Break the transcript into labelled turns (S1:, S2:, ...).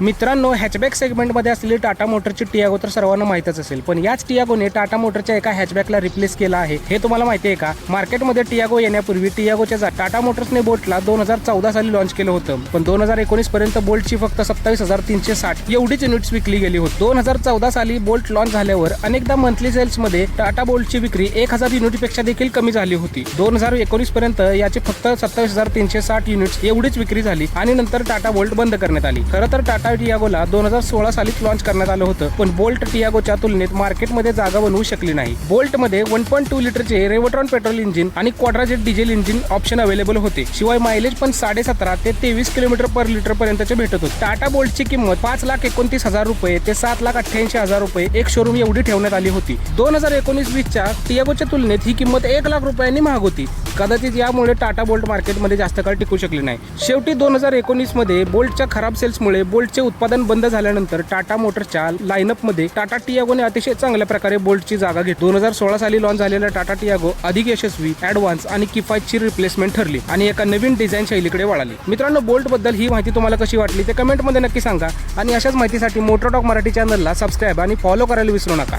S1: मित्रांनो, हॅचबॅक सेगमेंटमध्ये असलेली टाटा मोटरची टियागो तर सर्वांना माहितच असेल, पण याच टियागोने टाटा मोटरच्या एका हॅचबॅकला रिप्लेस केला आहे हे तुम्हाला माहिती आहे का? मार्केटमध्ये टियागो येण्यापूर्वी टियागोच्या टाटा मोटर्सने बोल्टला 2014 साली लॉन्च केलं होतं, पण 2019 पर्यंत बोल्टची फक्त 27,360 एवढीच युनिट्स विकली गेली होती. 2014 साली बोल्ट लॉन्च झाल्यावर अनेकदा मंथली सेल्समध्ये टाटा बोल्टची विक्री 1000 युनिटपेक्षा देखील कमी झाली होती. 2019 पर्यंत याची फक्त 27,360 युनिट्स एवढीच विक्री झाली आणि नंतर टाटा बोल्ट बंद करण्यात आली. खरं तर टाटा टियागोला 2016 सालीच लॉन्च करण्यात आलं होतं, पण बोल्ट टियागोच्या तुलनेत मार्केटमध्ये जागा बनवू शकली नाही. बोल्टमध्ये 1.2 लिटरचे रेव्होट्रॉन पेट्रोल इंजिन आणि क्वाड्राजेट डिझेल इंजिन ऑप्शन अवेलेबल होते. शिवाय मायलेज पण 17.5 ते 23 किलोमीटर पर लिटर पर्यंतचे भेटत होते. टाटा बोल्टची किंमत 5,29,000 रुपये ते 7,88,000 रुपये एक शोरूम एवढी ठेवण्यात आली होती. 2019-20च्या टियागोच्या तुलनेत ही किंमत 1,00,000 रुपयांनी महाग होती. कदाचित यामुळे टाटा बोल्ट मार्केटमध्ये जास्त काळ टिकू शकली नाही. शेवटी 2019 मध्ये बोल्टच्या खराब सेल्समुळे बोल्टचे उत्पादन बंद झाल्यानंतर टाटा मोटर्सच्या लाईनअपमध्ये टाटा टियागोने अतिशय चांगल्या प्रकारे बोल्टची जागा घेतली. 2016 साली लॉन्च झालेला टाटा टियागो अधिक यशस्वी, ॲडव्हान्स आणि किफायतशीर रिप्लेसमेंट ठरली आणि एका नवीन डिझाईन शैलीकडे वळाली. मित्रांनो, बोल्ट बद्दल ही माहिती तुम्हाला कशी वाटली ते कमेंटमध्ये नक्की सांगा आणि अशाच माहितीसाठी मोटर टॉक मराठी चॅनलला सबस्क्राईब आणि फॉलो करायला विसरू नका.